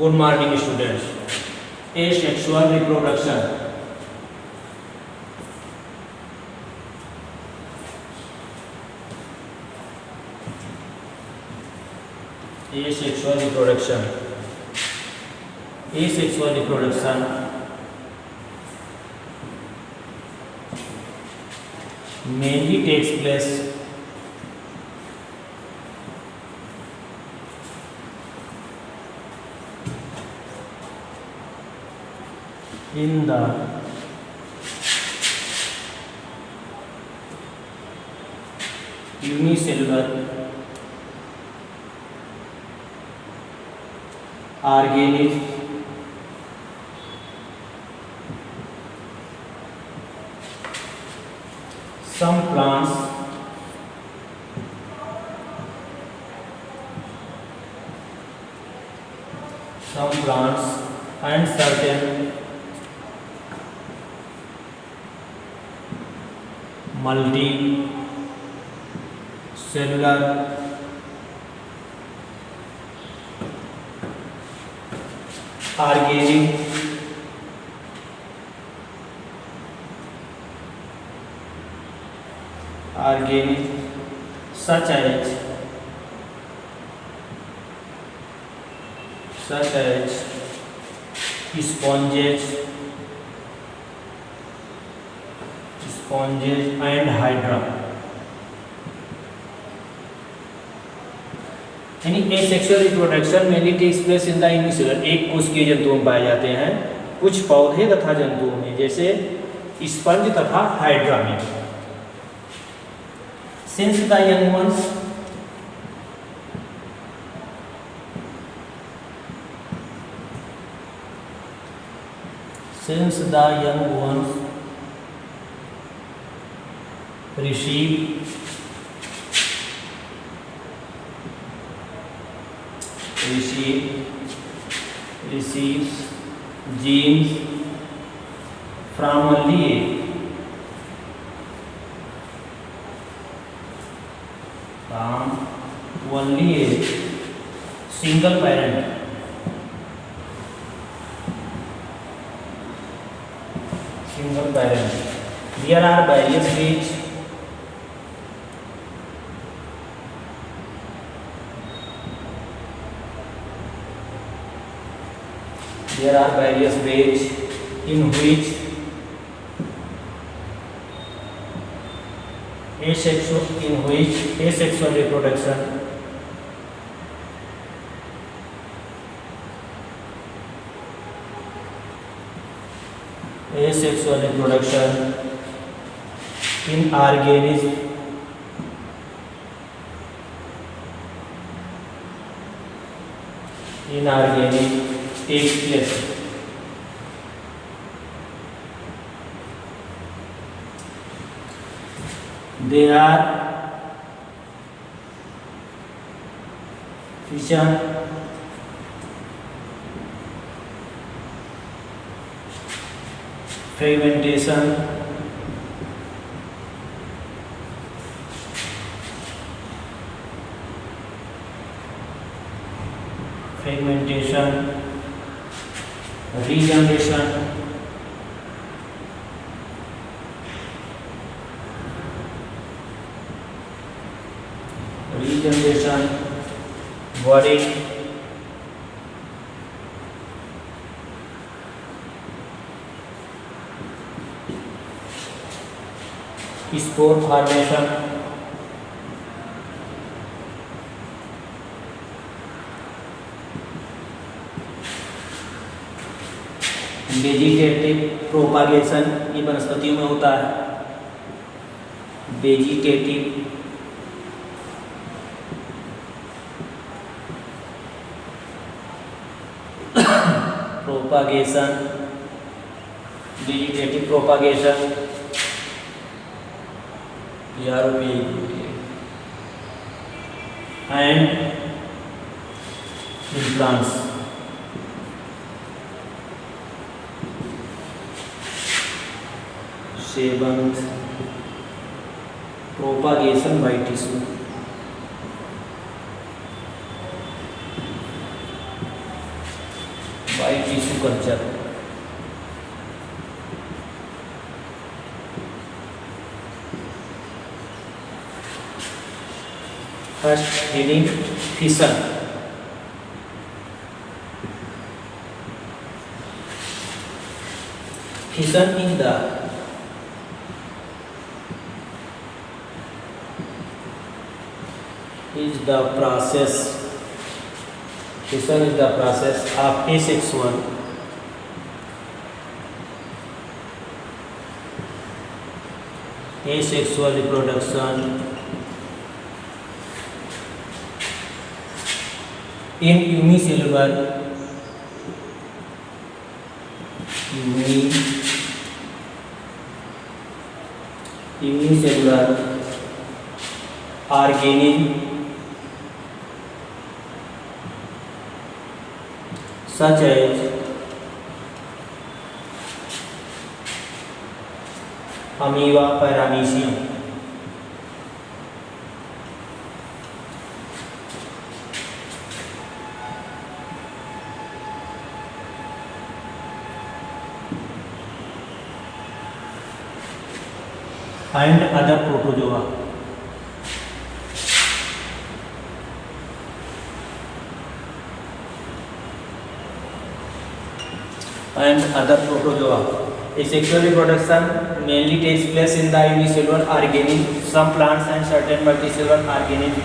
Good morning, students. Asexual reproduction. Asexual reproduction. Asexual reproduction mainly takes place in the unicellular organism some plants and certain multicellular organism such as sponges and hydra. यानी asexual reproduction mainly takes place in the unicellular एक कोशिकीय जंतुओं में पाए जाते हैं, कुछ पौधे तथा जंतुओं में जैसे स्पंज तथा हाइड्रा में। Since the young ones receives genes from only a single parent. There are various ways in which asexual reproduction in organism takes place. They are fission, fragmentation, regeneration, budding, spore formation, vegetative propagation, ये वनस्पतियों में होता है। Vegetative propagation and in plants. Seventh, propagation by tissue. culture. First heading, fission. Fission is the process. Fission is the process of asexual reproduction in unicellular organism such as amoeba, paramecium. And other protozoa. Asexual reproduction mainly takes place in the unicellular organisms, some plants and certain multicellular organisms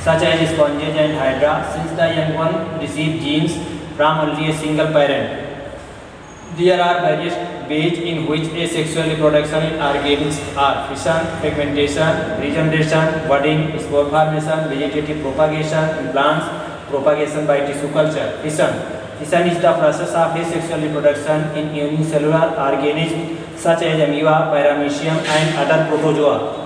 such as sponges and hydra, since the young one receive genes from only a single parent. There are various ways in which asexual reproduction in organisms are: fission, fragmentation, regeneration, budding, spore formation, vegetative propagation in plants, propagation by tissue culture. Fission is the process of asexual reproduction in unicellular organisms such as amoeba, paramecium, and other protozoa.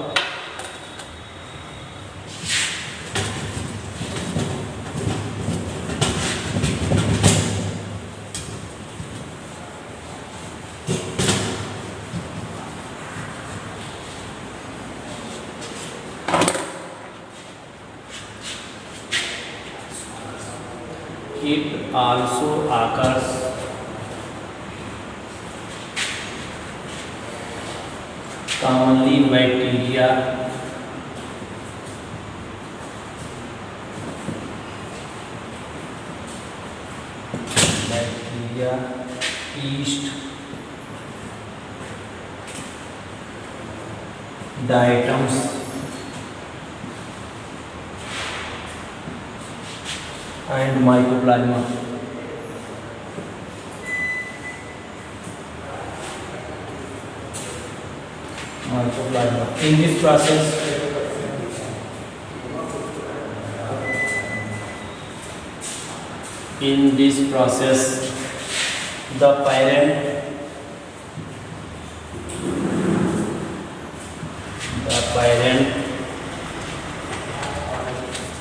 It also occurs commonly in bacteria, yeast, diatoms, and mycoplasma. In this process, the parent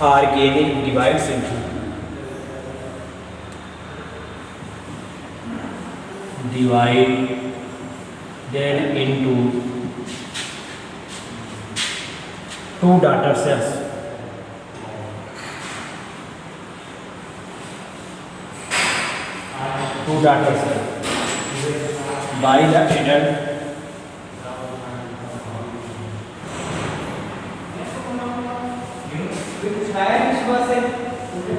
organic divides into two daughter cells. By the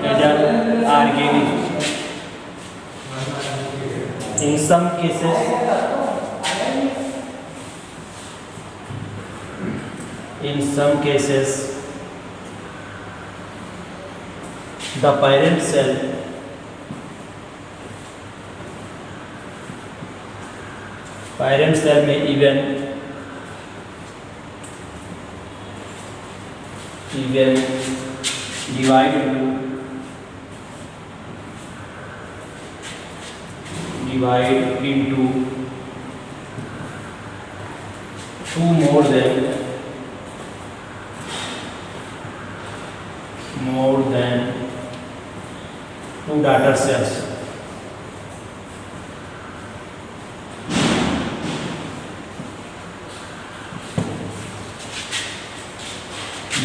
adult organism. In some cases, the parent cell may even divide into two more than two daughter cells.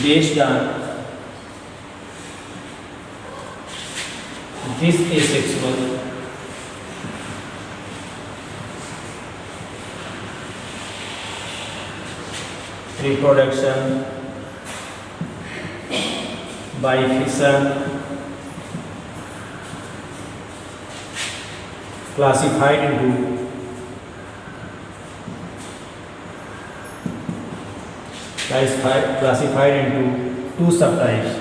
Based on this asexual reproduction by fission classified into two subtypes.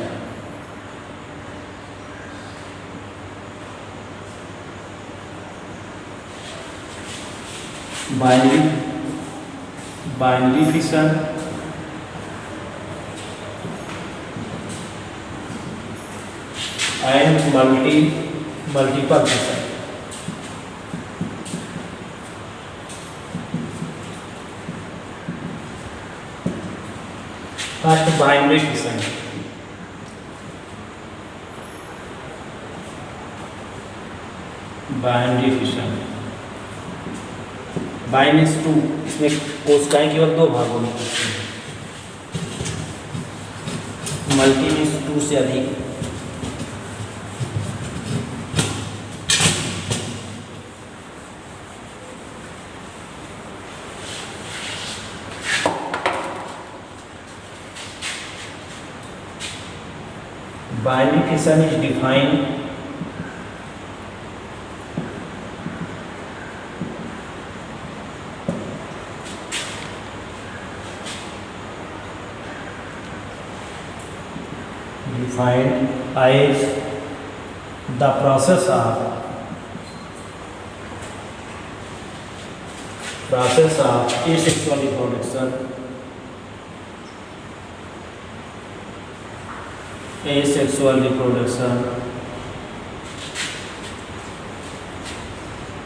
Binary fission and multiple fission. First, binary fission. Bi means two, इसमें कोशिकाएं केवल दो भागों में होती हैं। Multi means to से अधिक। Binary fission is defined as the process of asexual reproduction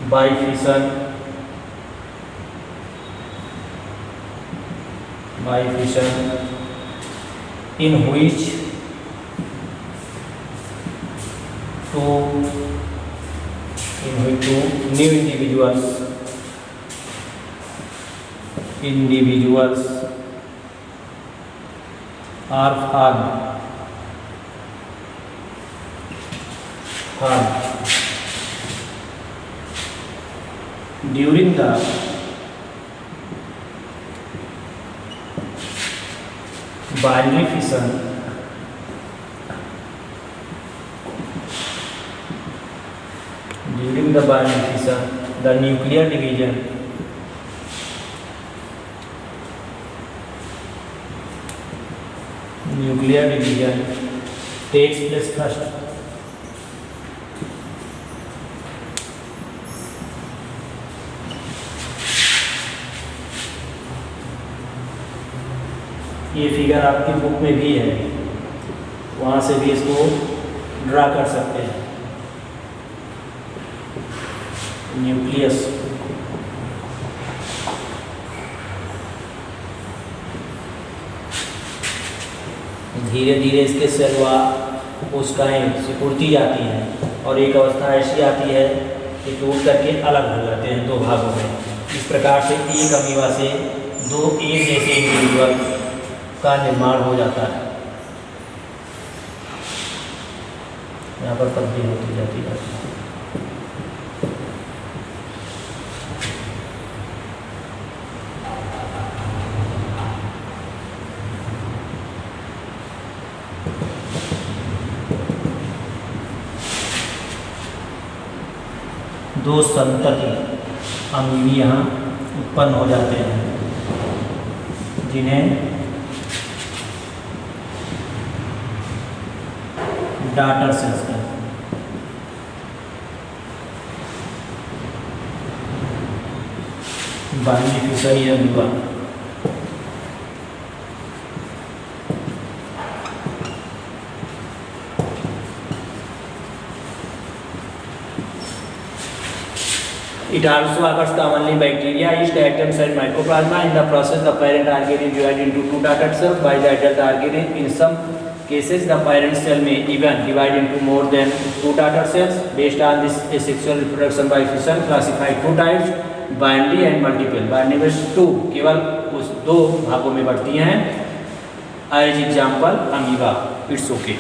by fission in which two new individuals are formed during the binary fission. During the binary fission, the nuclear division takes place first. ये figure आपकी book में भी है, वहाँ से भी इसको draw कर सकते हैं। न्यूक्लियस धीरे धीरे इसके सेल व कोशिकाएं सिकुड़ती जाती हैं और एक अवस्था ऐसी आती है कि टूट करके अलग हो जाते हैं दो भागों में। इस प्रकार से एक अमीबा से दो एक जैसे इंडिविजुअल का निर्माण हो जाता है। यहाँ पर तब्दील होती जाती है। दो संतति अमीबी यहाँ उत्पन्न हो जाते हैं जिन्हें डाटर सेल्स कहते हैं। Binary fission amoeba It also occurs commonly in bacteria, yeast, atoms and mycoplasma. In the process, the parent organism divided into two daughter cells by the adult organism. In some cases, the parent cell may even divide into more than two daughter cells. Based on this asexual reproduction by fission, classified two types: binary and multiple. Binary means two, केवल उस दो भागों में बढ़ती हैं. As example, amoeba. It's okay.